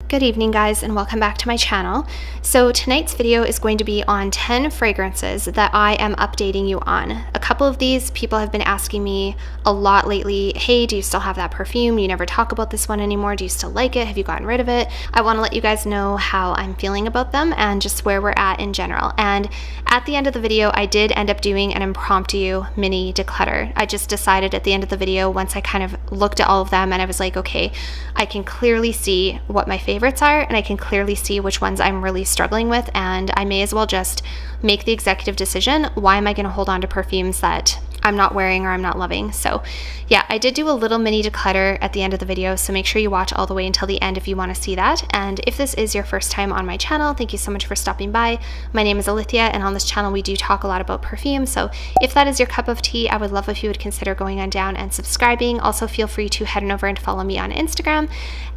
Good evening guys, and welcome back to my channel. So tonight's video is going to be on 10 fragrances that I am updating you on. A couple of these people have been asking me a lot lately, hey, do you still have that perfume? You never talk about this one anymore. Do you still like it? Have you gotten rid of it? I want to let you guys know how I'm feeling about them and just where we're at in general. And at the end of the video, I did end up doing an impromptu mini declutter. I just decided at the end of the video, once I kind of looked at all of them and I was like, okay, I can clearly see what my favorites are and I can clearly see which ones I'm really struggling with, and I may as well just make the executive decision. Why am I going to hold on to perfumes that I'm not wearing or I'm not loving? So yeah, I did do a little mini declutter at the end of the video, so make sure you watch all the way until the end if you want to see that. And if this is your first time on my channel, thank you so much for stopping by. My name is Alithia, and on this channel we do talk a lot about perfume, so if that is your cup of tea, I would love if you would consider going on down and subscribing. Also feel free to head on over and follow me on Instagram.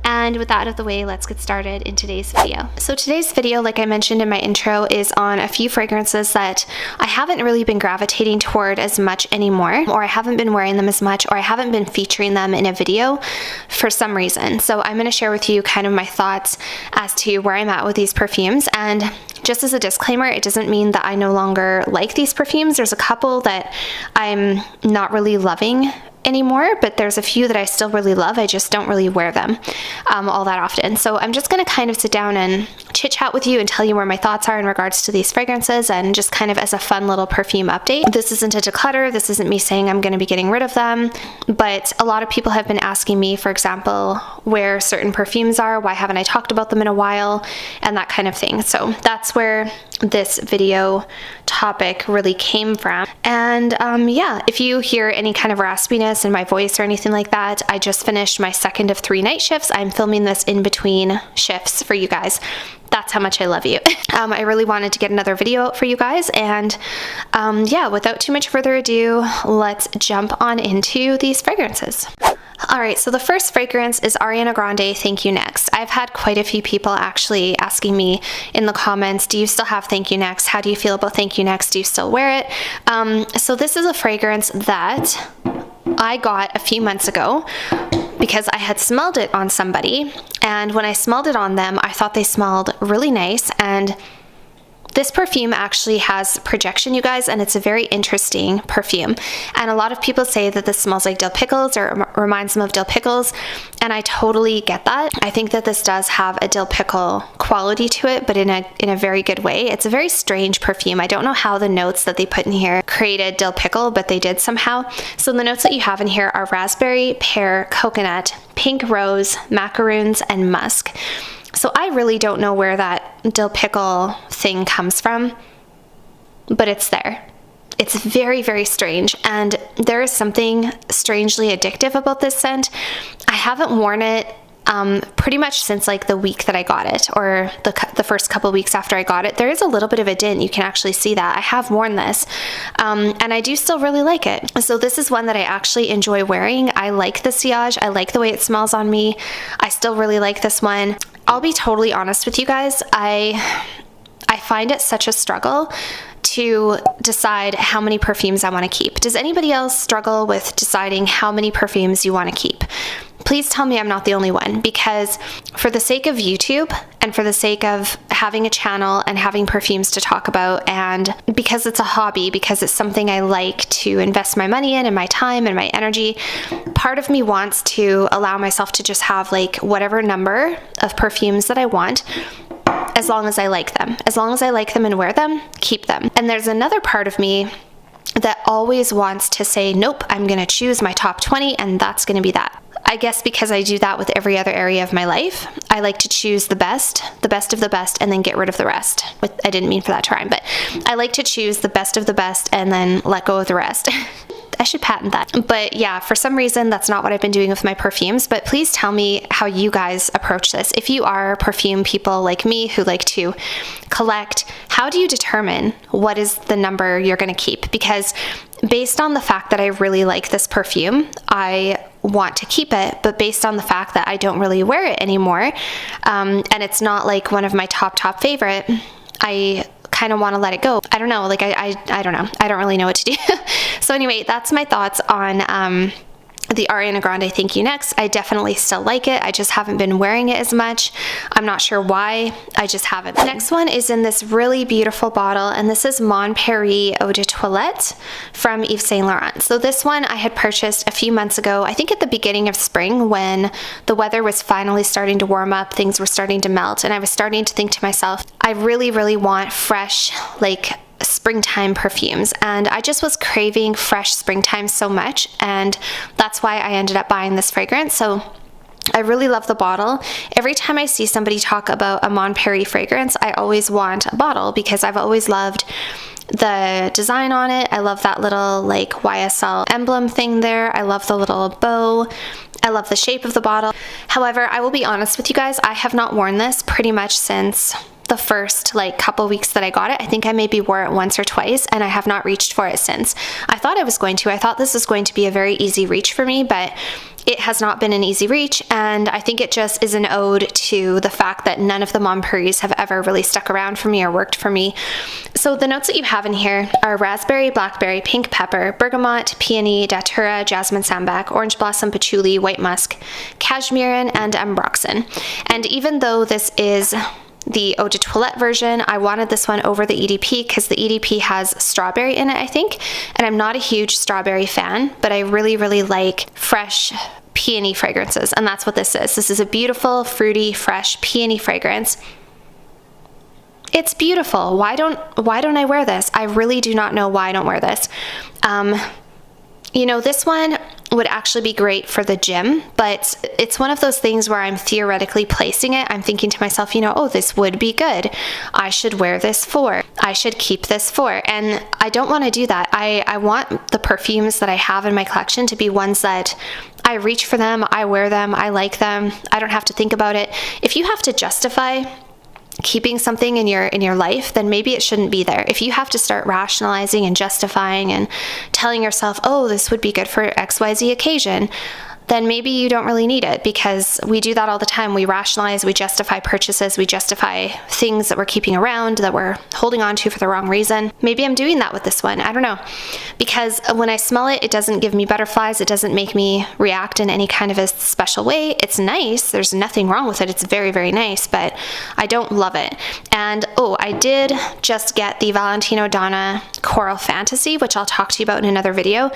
And with that out of the way, let's get started in today's video. So today's video, like I mentioned in my intro, is on a few fragrances that I haven't really been gravitating toward as much anymore, or I haven't been wearing them as much, or I haven't been featuring them in a video for some reason. So I'm going to share with you kind of my thoughts as to where I'm at with these perfumes. And just as a disclaimer, it doesn't mean that I no longer like these perfumes. There's a couple that I'm not really loving anymore, but there's a few that I still really love. I just don't really wear them all that often. So I'm just going to kind of sit down and chit chat with you and tell you where my thoughts are in regards to these fragrances, and just kind of as a fun little perfume update. This isn't a declutter. This isn't me saying I'm going to be getting rid of them, but a lot of people have been asking me, for example, where certain perfumes are, why haven't I talked about them in a while, and that kind of thing. So that's where this video topic really came from. And yeah, if you hear any kind of raspiness in my voice or anything like that, I just finished my second of 3 night shifts. I'm filming this in between shifts for you guys. That's how much I love you. I really wanted to get another video out for you guys, and yeah, without too much further ado, let's jump on into these fragrances. Alright, so the first fragrance is Ariana Grande, Thank You Next. I've had quite a few people actually asking me in the comments, do you still have Thank You Next? How do you feel about Thank You Next? Do you still wear it? So this is a fragrance that I got a few months ago because I had smelled it on somebody, and when I smelled it on them, I thought they smelled really nice. And this perfume actually has projection, you guys, and it's a very interesting perfume. And a lot of people say that this smells like dill pickles or reminds them of dill pickles, and I totally get that. I think that this does have a dill pickle quality to it, but in a very good way. It's a very strange perfume. I don't know how the notes that they put in here created dill pickle, but they did somehow. So the notes that you have in here are raspberry, pear, coconut, pink rose, macaroons, and musk. So I really don't know where that dill pickle thing comes from, but it's there. It's very, very strange, and there is something strangely addictive about this scent. I haven't worn it pretty much since like the week that I got it, or the first couple weeks after I got it. There is a little bit of a dint. You can actually see that. I have worn this, and I do still really like it. So this is one that I actually enjoy wearing. I like the sillage. I like the way it smells on me. I still really like this one. I'll be totally honest with you guys. I find it such a struggle to decide how many perfumes I want to keep. Does anybody else struggle with deciding how many perfumes you want to keep? Please tell me I'm not the only one, because for the sake of YouTube and for the sake of having a channel and having perfumes to talk about, and because it's a hobby, because it's something I like to invest my money in and my time and my energy, part of me wants to allow myself to just have like whatever number of perfumes that I want, as long as I like them. As long as I like them and wear them, keep them. And there's another part of me that always wants to say, nope, I'm going to choose my top 20 and that's going to be that. I guess because I do that with every other area of my life. I like to choose the best of the best, and then get rid of the rest. I didn't mean for that to rhyme, but I like to choose the best of the best and then let go of the rest. I should patent that. But yeah, for some reason, that's not what I've been doing with my perfumes. But please tell me how you guys approach this. If you are perfume people like me who like to collect, how do you determine what is the number you're going to keep? Because based on the fact that I really like this perfume, I want to keep it, but based on the fact that I don't really wear it anymore, and it's not like one of my top favorite, I kind of want to let it go. I don't know, like I don't know. I don't really know what to do. So anyway, that's my thoughts on the Ariana Grande Thank You Next. I definitely still like it. I just haven't been wearing it as much. I'm not sure why. I just haven't. The next one is in this really beautiful bottle, and this is Mon Paris Eau de Toilette from Yves Saint Laurent. So this one I had purchased a few months ago, I think at the beginning of spring, when the weather was finally starting to warm up, things were starting to melt, and I was starting to think to myself, I really, really want fresh, like, springtime perfumes, and I just was craving fresh springtime so much, and that's why I ended up buying this fragrance. So I really love the bottle. Every time I see somebody talk about a Mon Paris fragrance, I always want a bottle because I've always loved the design on it. I love that little like YSL emblem thing there. I love the little bow. I love the shape of the bottle. However, I will be honest with you guys, I have not worn this pretty much since the first like couple weeks that I got it. I think I maybe wore it once or twice, and I have not reached for it since. I thought I was going to. I thought this was going to be a very easy reach for me, but it has not been an easy reach, and I think it just is an ode to the fact that none of the Mon Paris have ever really stuck around for me or worked for me. So the notes that you have in here are raspberry, blackberry, pink pepper, bergamot, peony, datura, jasmine sambac, orange blossom, patchouli, white musk, cashmere, and ambroxan. And even though this is the Eau de Toilette version, I wanted this one over the EDP because the EDP has strawberry in it, I think, and I'm not a huge strawberry fan, but I really, really like fresh peony fragrances, and that's what this is. This is a beautiful, fruity, fresh peony fragrance. It's beautiful. Why don't I wear this? I really do not know why I don't wear this. You know, this one would actually be great for the gym, but it's one of those things where I'm theoretically placing it. I'm thinking to myself, you know, oh, this would be good. I should wear this for. I should keep this for. And I don't want to do that. I want the perfumes that I have in my collection to be ones that I reach for them, I wear them, I like them. I don't have to think about it. If you have to justify keeping something in your life, then maybe it shouldn't be there. If you have to start rationalizing and justifying and telling yourself, oh, this would be good for XYZ occasion, then maybe you don't really need it, because we do that all the time. We rationalize, we justify purchases, we justify things that we're keeping around, that we're holding on to for the wrong reason. Maybe I'm doing that with this one, I don't know. Because when I smell it, it doesn't give me butterflies, it doesn't make me react in any kind of a special way. It's nice, there's nothing wrong with it, it's very, very nice, but I don't love it. And oh, I did just get the Valentino Donna Coral Fantasy, which I'll talk to you about in another video.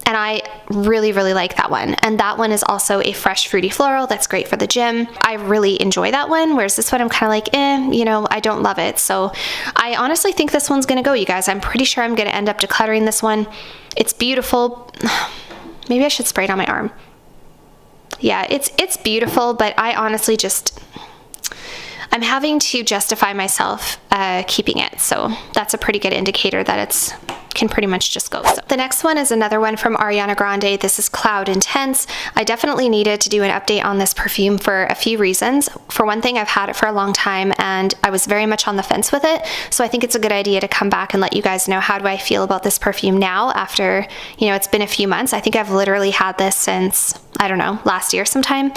And I really, really like that one. And that one is also a fresh fruity floral that's great for the gym. I really enjoy that one, whereas this one I'm kind of like, you know, I don't love it. So I honestly think this one's gonna go, you guys. I'm pretty sure I'm gonna end up decluttering this one. It's beautiful. Maybe I should spray it on my arm. Yeah, it's beautiful, but I honestly just, I'm having to justify myself keeping it. So that's a pretty good indicator that it's can pretty much just go. So the next one is another one from Ariana Grande. This is Cloud Intense. I definitely needed to do an update on this perfume for a few reasons. For one thing, I've had it for a long time and I was very much on the fence with it. So I think it's a good idea to come back and let you guys know how do I feel about this perfume now after, you know, it's been a few months. I think I've literally had this since, I don't know, last year sometime.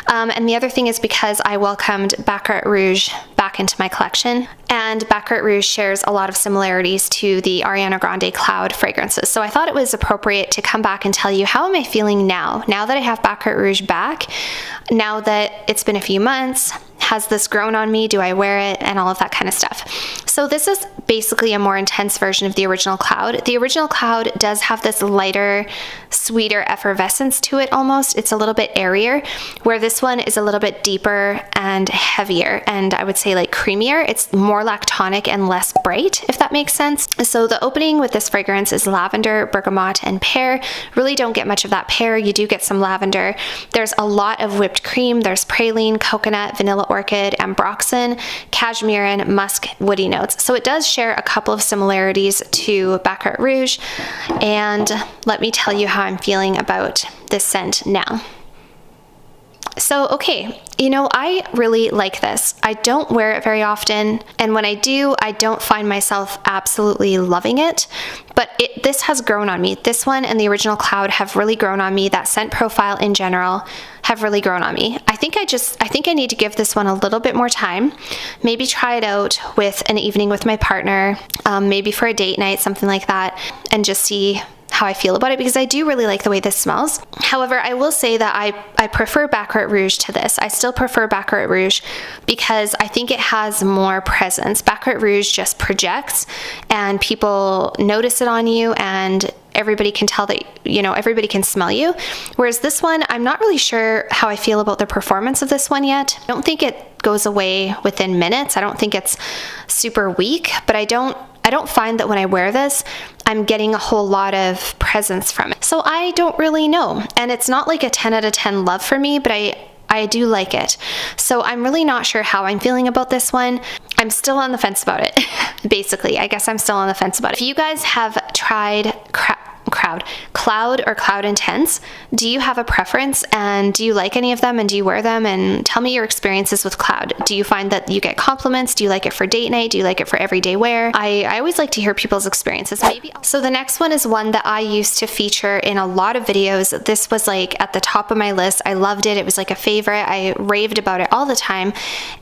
And the other thing is because I welcomed Baccarat Rouge back into my collection, and Baccarat Rouge shares a lot of similarities to the Ariana Grande Cloud fragrances. So I thought it was appropriate to come back and tell you how am I feeling now that I have Baccarat Rouge back, now that it's been a few months. Has this grown on me? Do I wear it? And all of that kind of stuff. So this is basically a more intense version of the original Cloud. The original Cloud does have this lighter, sweeter effervescence to it almost. It's a little bit airier, where this one is a little bit deeper and heavier, and I would say like creamier. It's more lactonic and less bright, if that makes sense. So the opening with this fragrance is lavender, bergamot, and pear. Really don't get much of that pear. You do get some lavender. There's a lot of whipped cream. There's praline, coconut, vanilla orchid, ambroxan, cashmere, musk, woody notes. So it does share a couple of similarities to Baccarat Rouge, and let me tell you how I'm feeling about this scent now. So, okay, you know, I really like this. I don't wear it very often, and when I do, I don't find myself absolutely loving it, but this has grown on me. This one and the original Cloud have really grown on me. That scent profile in general have really grown on me. I think I need to give this one a little bit more time. Maybe try it out with an evening with my partner, maybe for a date night, something like that, and just see how I feel about it, because I do really like the way this smells. However, I will say that I prefer Baccarat Rouge to this. I still prefer Baccarat Rouge because I think it has more presence. Baccarat Rouge just projects and people notice it on you, and everybody can tell that, you know, everybody can smell you. Whereas this one, I'm not really sure how I feel about the performance of this one yet. I don't think it goes away within minutes. I don't think it's super weak, but I don't find that when I wear this, I'm getting a whole lot of presence from it. So I don't really know. And it's not like a 10 out of 10 love for me, but I do like it. So I'm really not sure how I'm feeling about this one. I'm still on the fence about it. Basically, I guess I'm still on the fence about it. If you guys have tried Cloud or Cloud Intense, do you have a preference, and do you like any of them, and do you wear them? And tell me your experiences with Cloud. Do you find that you get compliments? Do you like it for date night? Do you like it for everyday wear? I always like to hear people's experiences. So the next one is one that I used to feature in a lot of videos. This was like at the top of my list. I loved it. It was like a favorite. I raved about it all the time,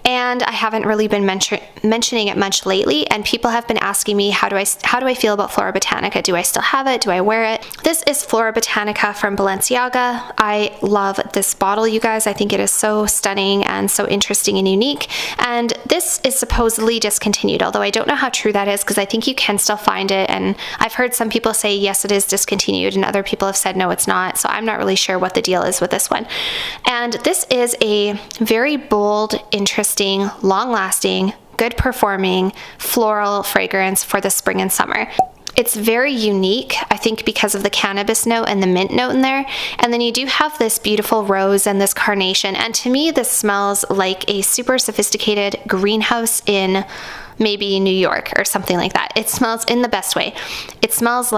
and I haven't really been mentioning it much lately, and people have been asking me, how do I feel about Flora Botanica? Do I still have it? Do I wear it? This is Flora Botanica from Balenciaga. I love this bottle, you guys. I think it is so stunning and so interesting and unique. And this is supposedly discontinued, although I don't know how true that is, because I think you can still find it. And I've heard some people say, yes, it is discontinued, and other people have said, no, it's not. So I'm not really sure what the deal is with this one. And this is a very bold, interesting, long-lasting, good performing floral fragrance for the spring and summer. It's very unique, I think, because of the cannabis note and the mint note in there. And then you do have this beautiful rose and this carnation. And to me, this smells like a super sophisticated greenhouse in maybe New York or something like that. It smells in the best way. It smells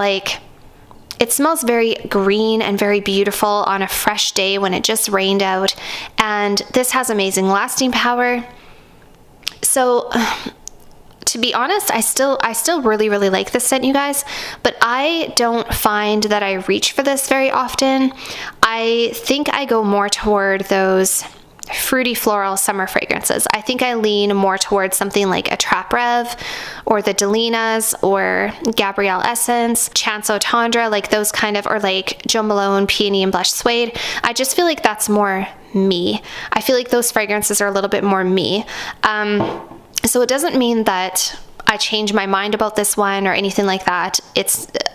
very green and very beautiful on a fresh day when it just rained out. And this has amazing lasting power. So to be honest, I still really, really like this scent, you guys, but I don't find that I reach for this very often. I think I go more toward those fruity floral summer fragrances. I think I lean more towards something like a Trap Rev or the Delinas or Gabrielle Essence, Chance Au Tendre, like those kind of, or like Jo Malone Peony and Blush Suede. I just feel like that's more me. I feel like those fragrances are a little bit more me. So it doesn't mean that I change my mind about this one or anything like that.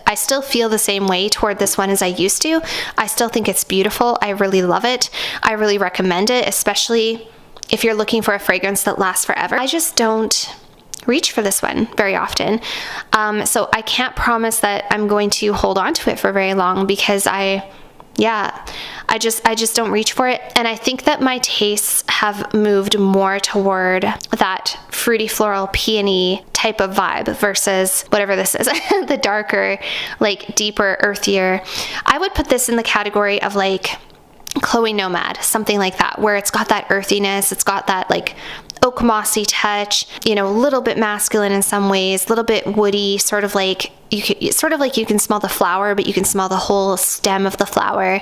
I still feel the same way toward this one as I used to. I still think it's beautiful. I really love it. I really recommend it, especially if you're looking for a fragrance that lasts forever. I just don't reach for this one very often. So I can't promise that I'm going to hold on to it for very long, because I just don't reach for it. And I think that my tastes have moved more toward that fruity floral peony type of vibe versus whatever this is, the darker, like deeper, earthier. I would put this in the category of like Chloe Nomad, something like that, where it's got that earthiness, it's got that like oak mossy touch, you know, a little bit masculine in some ways, a little bit woody, sort of like you can smell the flower, but you can smell the whole stem of the flower.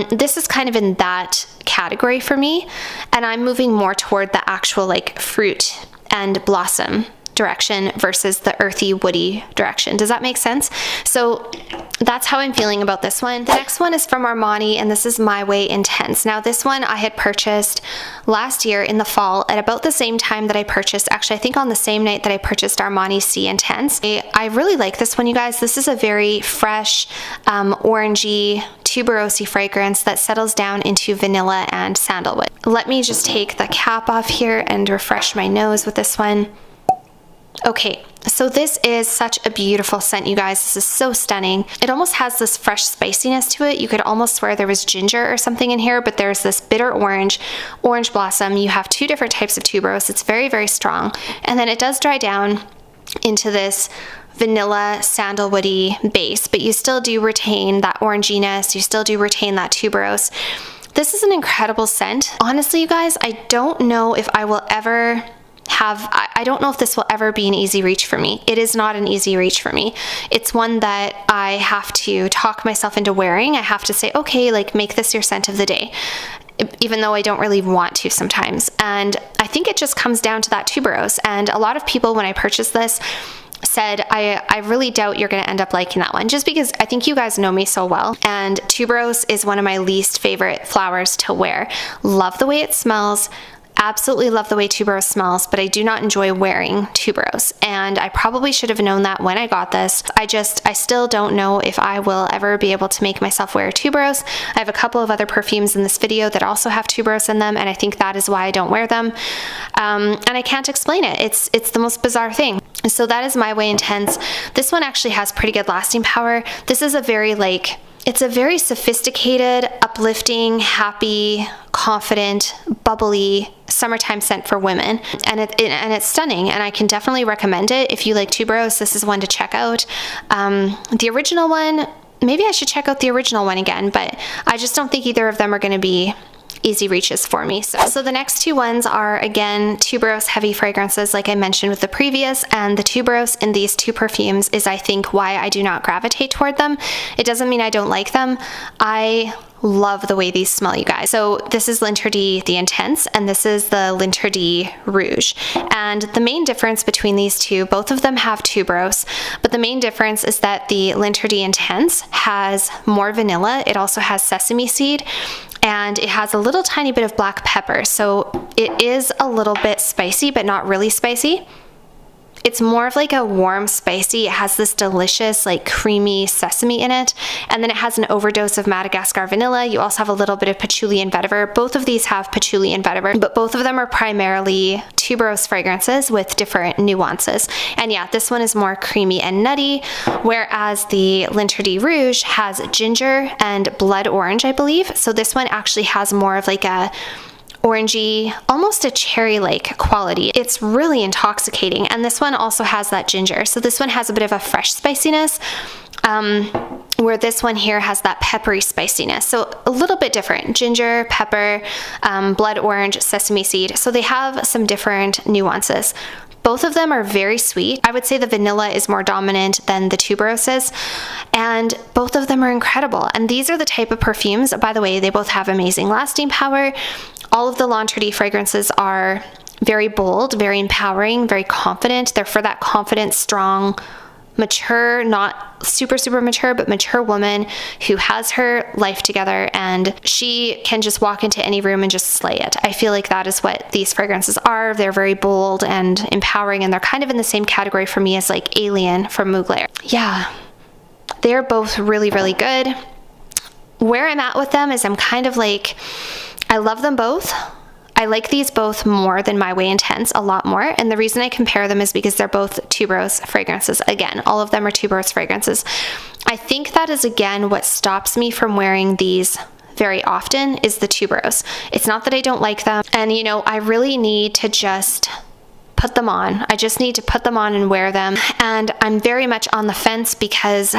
This is kind of in that category for me, and I'm moving more toward the actual like fruit and blossom direction versus the earthy, woody direction. Does that make sense? So that's how I'm feeling about this one. The next one is from Armani, and this is My Way Intense. Now this one I had purchased last year in the fall at about the same time that I purchased, actually I think on the same night that I purchased Armani C Intense. I really like this one, you guys. This is a very fresh, orangey, tuberose fragrance that settles down into vanilla and sandalwood. Let me just take the cap off here and refresh my nose with this one. Okay, so this is such a beautiful scent, you guys. This is so stunning. It almost has this fresh spiciness to it. You could almost swear there was ginger or something in here, but there's this bitter orange blossom. You have two different types of tuberose. It's very, very strong. And then it does dry down into this vanilla sandalwoody base, but you still do retain that oranginess. You still do retain that tuberose. This is an incredible scent. Honestly, you guys, I don't know if I will ever I don't know if this will ever be an easy reach for me. It is not an easy reach for me. It's one that I have to talk myself into wearing. I have to say, okay, like make this your scent of the day, even though I don't really want to sometimes. And I think it just comes down to that tuberose. And a lot of people, when I purchased this, said, I really doubt you're going to end up liking that one, just because I think you guys know me so well, and tuberose is one of my least favorite flowers to wear. Love the way it smells, absolutely love the way tuberose smells, but I do not enjoy wearing tuberose, and I probably should have known that when I got this. I still don't know if I will ever be able to make myself wear tuberose. I have a couple of other perfumes in this video that also have tuberose in them, and I think that is why I don't wear them, and I can't explain it. It's the most bizarre thing. So that is My Way Intense. This one actually has pretty good lasting power. This is a very it's a very sophisticated, uplifting, happy, confident, bubbly summertime scent for women, and it's stunning, and I can definitely recommend it. If you like tuberose, this is one to check out. The original one, maybe I should check out the original one again, but I just don't think either of them are going to be easy reaches for me. So the next two ones are, again, tuberose heavy fragrances, like I mentioned with the previous, and the tuberose in these two perfumes is, I think, why I do not gravitate toward them. It doesn't mean I don't like them. I love the way these smell, you guys. So this is L'Interdit the Intense, and this is the L'Interdit Rouge. And the main difference between these two, both of them have tuberose, but the main difference is that the L'Interdit Intense has more vanilla. It also has sesame seed, and it has a little tiny bit of black pepper. So it is a little bit spicy, but not really spicy. It's more of like a warm spicy. It has this delicious creamy sesame in it, and then it has an overdose of Madagascar vanilla. You also have a little bit of patchouli and vetiver. Both of these have patchouli and vetiver, but both of them are primarily tuberose fragrances with different nuances. And yeah, this one is more creamy and nutty, whereas the L'Interdit Rouge has ginger and blood orange, I believe. So this one actually has more of a orangey, almost a cherry-like quality. It's really intoxicating, and this one also has that ginger. So this one has a bit of a fresh spiciness, where this one here has that peppery spiciness. So a little bit different. Ginger, pepper, blood orange, sesame seed. So they have some different nuances. Both of them are very sweet. I would say the vanilla is more dominant than the tuberoses, and both of them are incredible. And these are the type of perfumes, by the way, they both have amazing lasting power. All of the L'Interdit fragrances are very bold, very empowering, very confident. They're for that confident, strong, mature, not super mature, but mature woman who has her life together, and she can just walk into any room and just slay it. I feel like that is what these fragrances are. They're very bold and empowering, and they're kind of in the same category for me as Alien from Mugler. Yeah, they're both really good. Where I'm at with them is I'm kind of I love them both. I like these both more than My Way Intense, a lot more, and the reason I compare them is because they're both tuberose fragrances. Again, all of them are tuberose fragrances. I think that is, again, what stops me from wearing these very often is the tuberose. It's not that I don't like them, and I really need to just put them on. I just need to put them on and wear them, and I'm very much on the fence because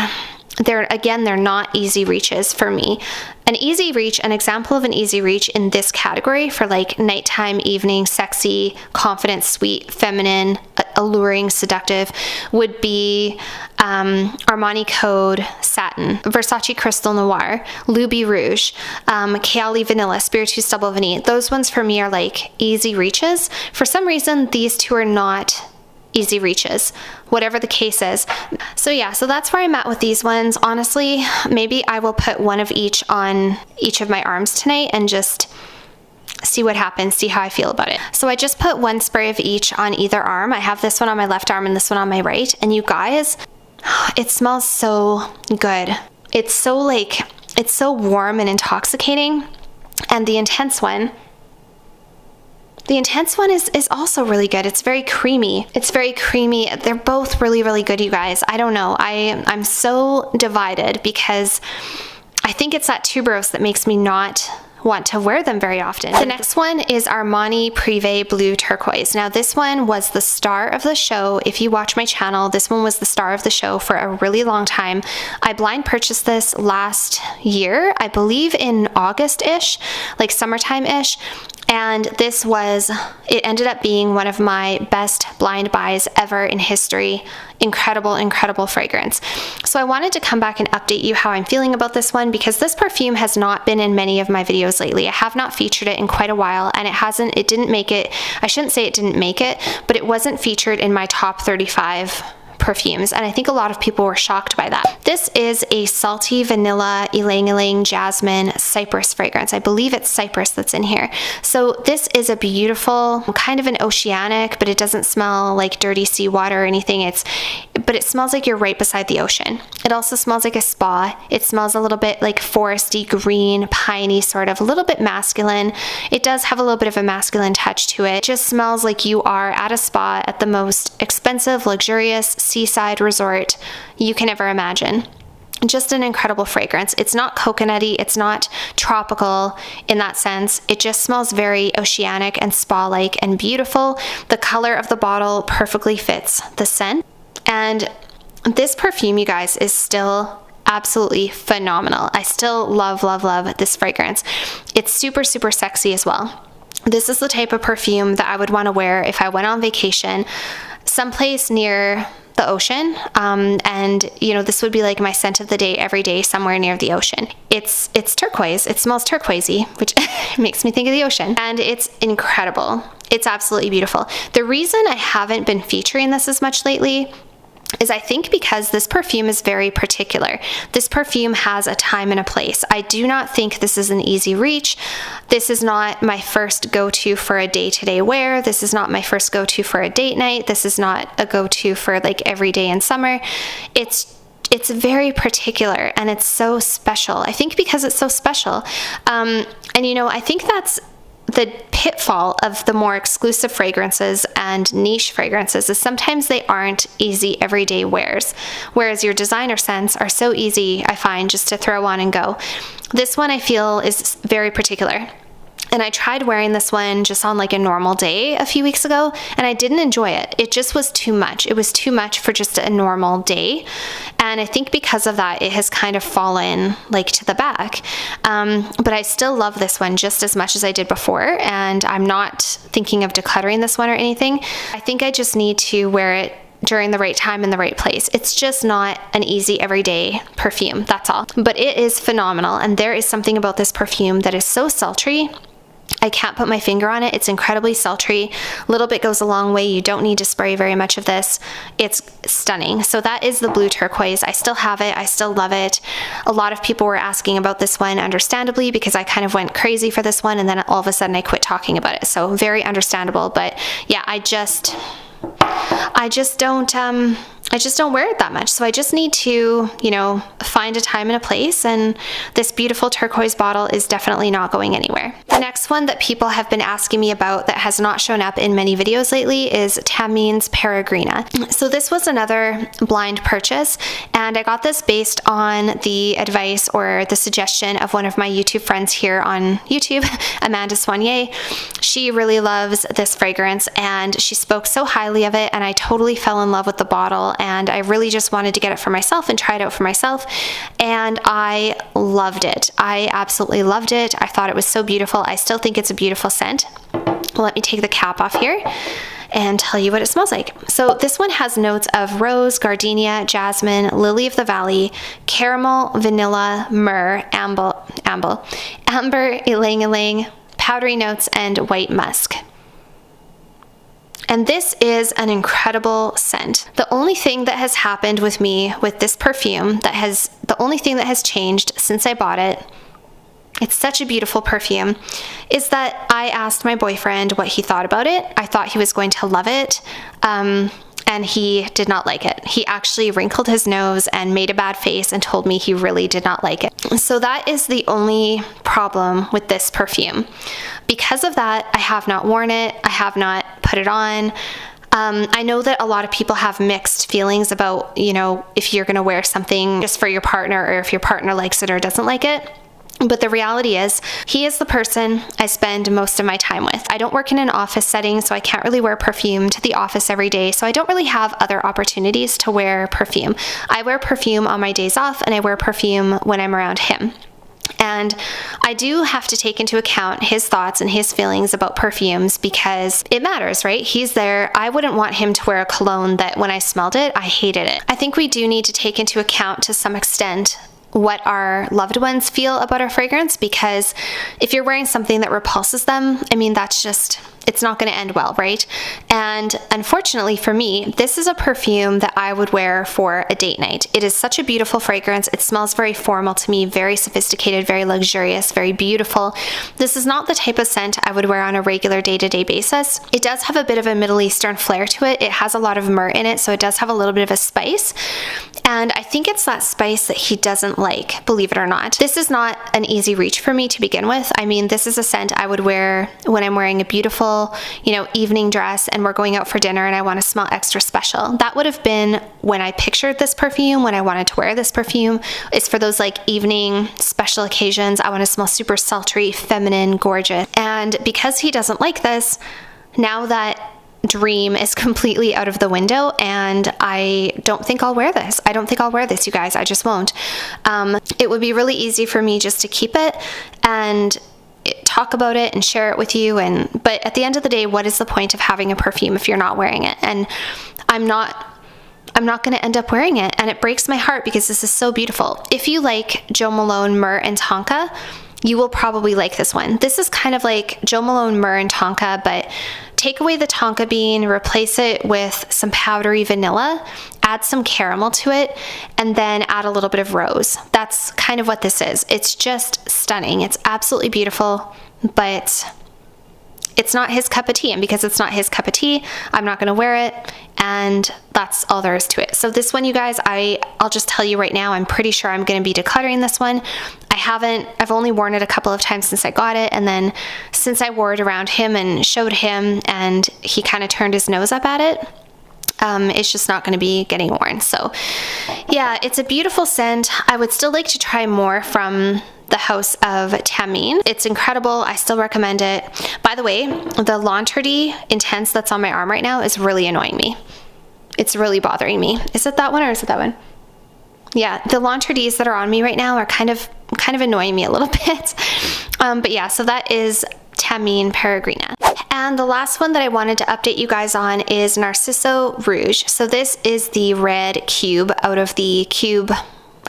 they're not easy reaches for me. An easy reach, an example of an easy reach in this category for nighttime, evening, sexy, confident, sweet, feminine, alluring, seductive would be Armani Code Satin, Versace Crystal Noir, Luby Rouge, Kayali Vanilla, Spiritus Double Vanille. Those ones for me are easy reaches. For some reason, these two are not easy reaches, whatever the case is. So yeah, so that's where I'm at with these ones. Honestly, maybe I will put one of each on each of my arms tonight and just see what happens, see how I feel about it. So I just put one spray of each on either arm. I have this one on my left arm and this one on my right, and you guys, it smells so good. It's so it's so warm and intoxicating. And the intense one is also really good. It's very creamy. They're both really good, you guys. I don't know. I'm so divided because I think it's that tuberose that makes me not want to wear them very often. The next one is Armani Privé Blue Turquoise. Now this one was the star of the show. If you watch my channel, this one was the star of the show for a really long time. I blind purchased this last year, I believe in August-ish, summertime-ish. And it ended up being one of my best blind buys ever in history. Incredible fragrance. So I wanted to come back and update you how I'm feeling about this one, because this perfume has not been in many of my videos lately. I have not featured it in quite a while, and it didn't make it, I shouldn't say it didn't make it, but it wasn't featured in my top 35 perfumes, and I think a lot of people were shocked by that. This is a salty vanilla ylang ylang jasmine cypress fragrance. I believe it's cypress that's in here. So this is a beautiful, kind of an oceanic, but it doesn't smell like dirty seawater or anything. But it smells like you're right beside the ocean. It also smells like a spa. It smells a little bit like foresty, green, piney, sort of, a little bit masculine. It does have a little bit of a masculine touch to it. It just smells like you are at a spa at the most expensive, luxurious seaside resort you can ever imagine. Just an incredible fragrance. It's not coconutty, it's not tropical in that sense. It just smells very oceanic and spa-like and beautiful. The color of the bottle perfectly fits the scent. And this perfume, you guys, is still absolutely phenomenal. I still love, love, love this fragrance. It's super, super sexy as well. This is the type of perfume that I would want to wear if I went on vacation someplace near the ocean, and you know, this would be like my scent of the day every day, somewhere near the ocean. It's turquoise. It smells turquoisey, which makes me think of the ocean, and it's incredible. It's absolutely beautiful. The reason I haven't been featuring this as much lately is I think because this perfume is very particular. This perfume has a time and a place. I do not think this is an easy reach. This is not my first go-to for a day-to-day wear. This is not my first go-to for a date night. This is not a go-to for like every day in summer. It's very particular and it's so special. I think because it's so special. And you know, I think that's the pitfall of the more exclusive fragrances and niche fragrances is sometimes they aren't easy everyday wears, whereas your designer scents are so easy, I find, just to throw on and go. This one I feel is very particular. And I tried wearing this one just on like a normal day a few weeks ago, and I didn't enjoy it. It just was too much. It was too much for just a normal day. And I think because of that, it has kind of fallen like to the back. But I still love this one just as much as I did before. And I'm not thinking of decluttering this one or anything. I think I just need to wear it during the right time in the right place. It's just not an easy everyday perfume, that's all. But it is phenomenal. And there is something about this perfume that is so sultry. I can't put my finger on it. It's incredibly sultry. A little bit goes a long way. You don't need to spray very much of this. It's stunning. So that is the blue turquoise. I still have it. I still love it. A lot of people were asking about this one, understandably, because I kind of went crazy for this one and then all of a sudden I quit talking about it. So very understandable. But yeah, I just don't wear it that much. So I just need to, you know, find a time and a place, and this beautiful turquoise bottle is definitely not going anywhere. The next one that people have been asking me about that has not shown up in many videos lately is Tamin's Peregrina. So this was another blind purchase, and I got this based on the advice or the suggestion of one of my YouTube friends here on YouTube, Amanda Soignier. She really loves this fragrance and she spoke so highly of it, and I totally fell in love with the bottle, and I really just wanted to get it for myself and try it out for myself, and I loved it. I absolutely loved it. I thought it was so beautiful. I still think it's a beautiful scent. Let me take the cap off here and tell you what it smells like. So this one has notes of rose, gardenia, jasmine, lily of the valley, caramel, vanilla, myrrh, amber, ylang ylang, powdery notes, and white musk. And this is an incredible scent. The only thing that has happened with me with this perfume, the only thing that has changed since I bought it, it's such a beautiful perfume, is that I asked my boyfriend what he thought about it. I thought he was going to love it, and he did not like it. He actually wrinkled his nose and made a bad face and told me he really did not like it. So that is the only problem with this perfume. Because of that, I have not worn it. I have not put it on. I know that a lot of people have mixed feelings about, you know, if you're gonna wear something just for your partner or if your partner likes it or doesn't like it. But the reality is, he is the person I spend most of my time with. I don't work in an office setting, so I can't really wear perfume to the office every day, so I don't really have other opportunities to wear perfume. I wear perfume on my days off, and I wear perfume when I'm around him. And I do have to take into account his thoughts and his feelings about perfumes because it matters, right? He's there. I wouldn't want him to wear a cologne that when I smelled it, I hated it. I think we do need to take into account to some extent what our loved ones feel about our fragrance, because if you're wearing something that repulses them, I mean, that's just, it's not going to end well, right? And unfortunately for me, this is a perfume that I would wear for a date night. It is such a beautiful fragrance. It smells very formal to me, very sophisticated, very luxurious, very beautiful. This is not the type of scent I would wear on a regular day-to-day basis. It does have a bit of a Middle Eastern flair to it. It has a lot of myrrh in it, so it does have a little bit of a spice. And I think it's that spice that he doesn't like, believe it or not. This is not an easy reach for me to begin with. I mean, this is a scent I would wear when I'm wearing a beautiful, you know, evening dress and we're going out for dinner and I want to smell extra special. That would have been when I pictured this perfume, when I wanted to wear this perfume. It's for those like evening special occasions. I want to smell super sultry, feminine, gorgeous. And because he doesn't like this, now that dream is completely out of the window, and I don't think I'll wear this. I don't think I'll wear this, you guys. I just won't. It would be really easy for me just to keep it and talk about it and share it with you, but at the end of the day, what is the point of having a perfume if you're not wearing it? And I'm not going to end up wearing it, and it breaks my heart because this is so beautiful. If you like Jo Malone, Myrrh, and Tonka, you will probably like this one. This is kind of like Jo Malone, Myrrh, and Tonka, but take away the tonka bean, replace it with some powdery vanilla, add some caramel to it, and then add a little bit of rose. That's kind of what this is. It's just stunning. It's absolutely beautiful, but it's not his cup of tea. And because it's not his cup of tea, I'm not going to wear it. And that's all there is to it. So this one, you guys, I'll just tell you right now, I'm pretty sure I'm going to be decluttering this one. I've only worn it a couple of times since I got it. And then since I wore it around him and showed him and he kind of turned his nose up at it, it's just not going to be getting worn. So yeah, it's a beautiful scent. I would still like to try more from the house of Tamine. It's incredible. I still recommend it. By the way, the L'Entrée Intense that's on my arm right now is really annoying me. It's really bothering me. Is it that one or is it that one? Yeah, the L'Entrées that are on me right now are kind of annoying me a little bit. But yeah, so that is Tamine Peregrina. And the last one that I wanted to update you guys on is Narciso Rouge. So this is the red cube out of the cube,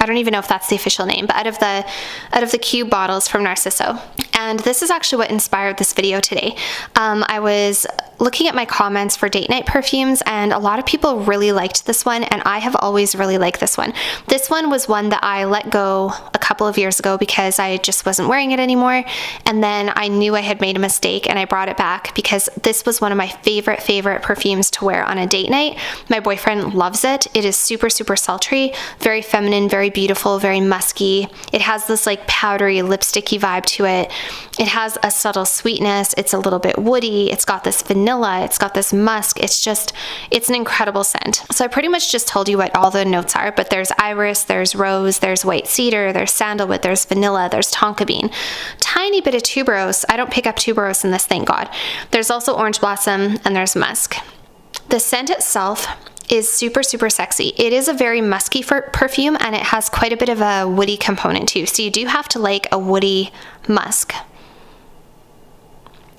I don't even know if that's the official name, but out of the cube bottles from Narciso. And this is actually what inspired this video today. I was looking at my comments for date night perfumes, and a lot of people really liked this one, and I have always really liked this one. This one was one that I let go a couple of years ago because I just wasn't wearing it anymore, and then I knew I had made a mistake and I brought it back because this was one of my favorite perfumes to wear on a date night. My boyfriend loves it. It is super sultry, very feminine, very beautiful, very musky. It has this like powdery lipsticky vibe to it. It has a subtle sweetness. It's a little bit woody. It's got this vanilla. It's got this musk. It's an incredible scent. So I pretty much just told you what all the notes are, but there's iris, there's rose, there's white cedar, there's sandalwood, there's vanilla, there's tonka bean, tiny bit of tuberose. I don't pick up tuberose in this, thank God. There's also orange blossom, and there's musk. The scent itself is super sexy. It is a very musky perfume, and it has quite a bit of a woody component too. So you do have to like a woody musk.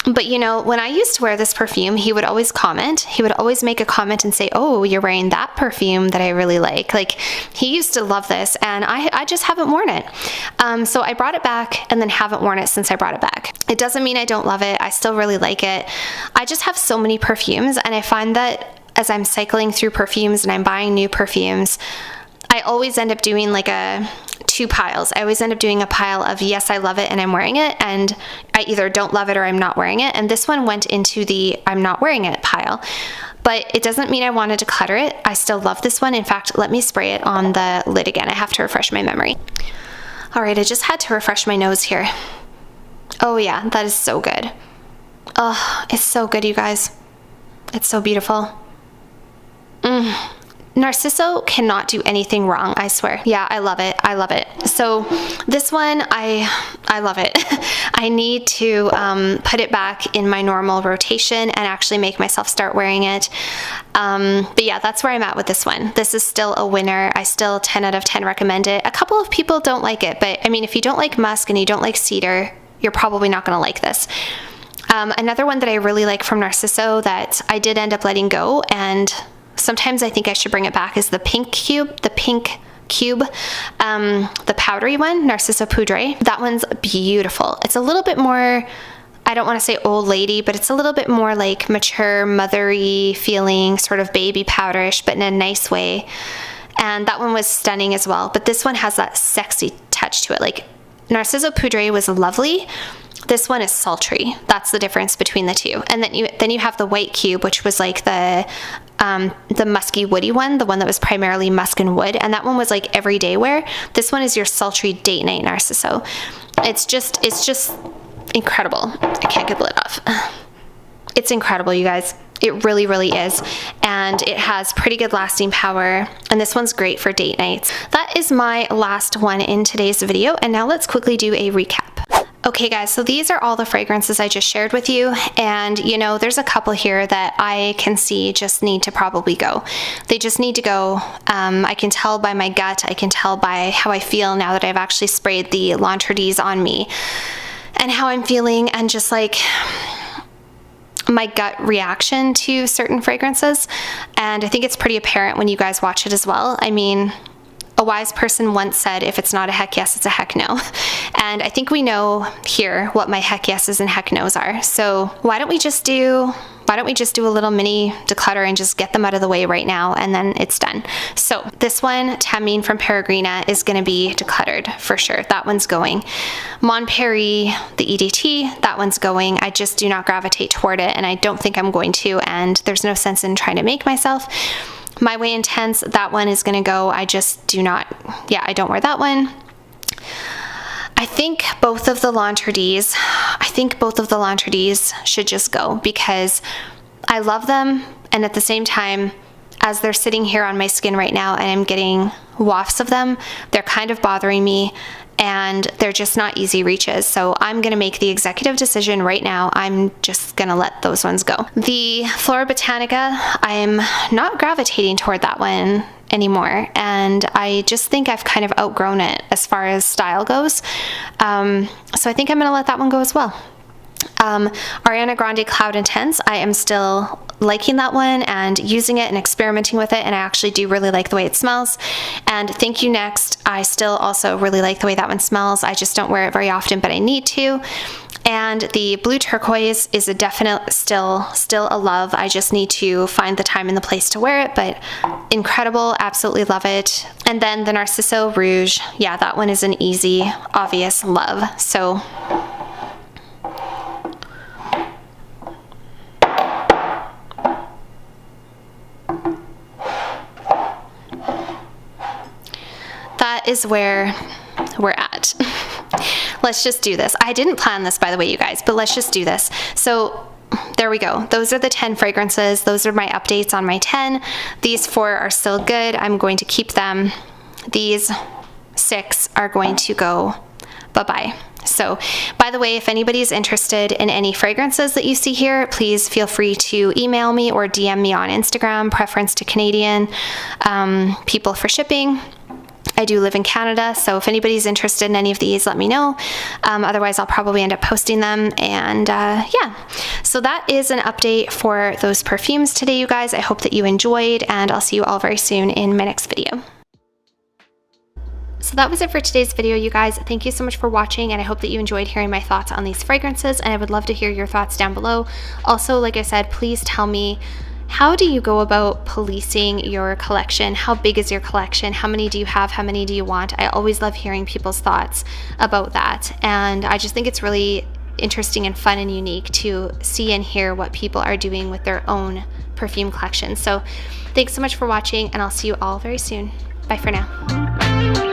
But you know, when I used to wear this perfume, he would always comment. He would always make a comment and say, "Oh, you're wearing that perfume that I really like." Like, he used to love this, and I just haven't worn it. So I brought it back and then haven't worn it since I brought it back. It doesn't mean I don't love it. I still really like it. I just have so many perfumes, and I find that as I'm cycling through perfumes and I'm buying new perfumes, I always end up doing like two piles. I always end up doing a pile of, yes, I love it and I'm wearing it, and I either don't love it or I'm not wearing it. And this one went into the I'm not wearing it pile. But it doesn't mean I want to declutter it. I still love this one. In fact, let me spray it on the lid again. I have to refresh my memory. All right, I just had to refresh my nose here. Oh yeah, that is so good. Oh, it's so good, you guys. It's so beautiful. Narciso cannot do anything wrong, I swear. Yeah, I love it. I love it. So this one, I love it. I need to put it back in my normal rotation and actually make myself start wearing it. But yeah, that's where I'm at with this one. This is still a winner. I still 10 out of 10 recommend it. A couple of people don't like it, but I mean, if you don't like musk and you don't like cedar, you're probably not going to like this. Another one that I really like from Narciso that I did end up letting go, and sometimes I think I should bring it back, is the pink cube, the powdery one, Narciso Poudre. That one's beautiful. It's a little bit more, I don't want to say old lady, but it's a little bit more like mature, mothery feeling, sort of baby powderish, but in a nice way. And that one was stunning as well. But this one has that sexy touch to it. Like Narciso Poudre was lovely. This one is sultry. That's the difference between the two. And then you have the white cube, which was like the musky woody one, the one that was primarily musk and wood. And that one was like everyday wear. This one is your sultry date night Narciso. It's just incredible. I can't get the lid off. It's incredible, you guys. It really, really is. And it has pretty good lasting power. And this one's great for date nights. That is my last one in today's video. And now let's quickly do a recap. Okay guys, so these are all the fragrances I just shared with you, and you know, there's a couple here that I can see just need to probably go. They just need to go. I can tell by my gut, I can tell by how I feel now that I've actually sprayed the L'Entredies on me, and how I'm feeling, and just like my gut reaction to certain fragrances. And I think it's pretty apparent when you guys watch it as well. I mean, a wise person once said, if it's not a heck yes, it's a heck no. And I think we know here what my heck yeses and heck nos are. So why don't we just do a little mini declutter and just get them out of the way right now, and then it's done. So this one, Tamine from Peregrina, is going to be decluttered for sure. That one's going. Mon Paris, the EDT, that one's going. I just do not gravitate toward it, and I don't think I'm going to, and there's no sense in trying to make myself. My Way Intense, that one is going to go. I just do not, I don't wear that one. I think both of the L'Entredies should just go, because I love them, and at the same time, as they're sitting here on my skin right now and I'm getting wafts of them, they're kind of bothering me, and they're just not easy reaches. So I'm going to make the executive decision right now. I'm just going to let those ones go. The Flora Botanica, I'm not gravitating toward that one anymore, and I just think I've kind of outgrown it as far as style goes. So I think I'm going to let that one go as well. Ariana Grande Cloud Intense, I am still liking that one and using it and experimenting with it, and I actually do really like the way it smells. And Thank You Next, I still also really like the way that one smells. I just don't wear it very often, but I need to. And the Blue Turquoise is a definite still a love. I just need to find the time and the place to wear it, but incredible, absolutely love it. And then the Narciso Rouge, yeah, that one is an easy, obvious love. So that is where we're at. Let's just do this. I didn't plan this, by the way, you guys, but let's just do this. So there we go. Those are the 10 fragrances. Those are my updates on my 10. These 4 are still good. I'm going to keep them. These 6 are going to go bye-bye. So, by the way, if anybody's interested in any fragrances that you see here, please feel free to email me or DM me on Instagram, preference to Canadian, people for shipping. I do live in Canada, so if anybody's interested in any of these, let me know. Otherwise, I'll probably end up posting them. And yeah, so that is an update for those perfumes today, you guys. I hope that you enjoyed, and I'll see you all very soon in my next video. So that was it for today's video, you guys. Thank you so much for watching, and I hope that you enjoyed hearing my thoughts on these fragrances, and I would love to hear your thoughts down below. Also, like I said, please tell me, how do you go about policing your collection? How big is your collection? How many do you have? How many do you want? I always love hearing people's thoughts about that, and I just think it's really interesting and fun and unique to see and hear what people are doing with their own perfume collection. So thanks so much for watching, and I'll see you all very soon. Bye for now.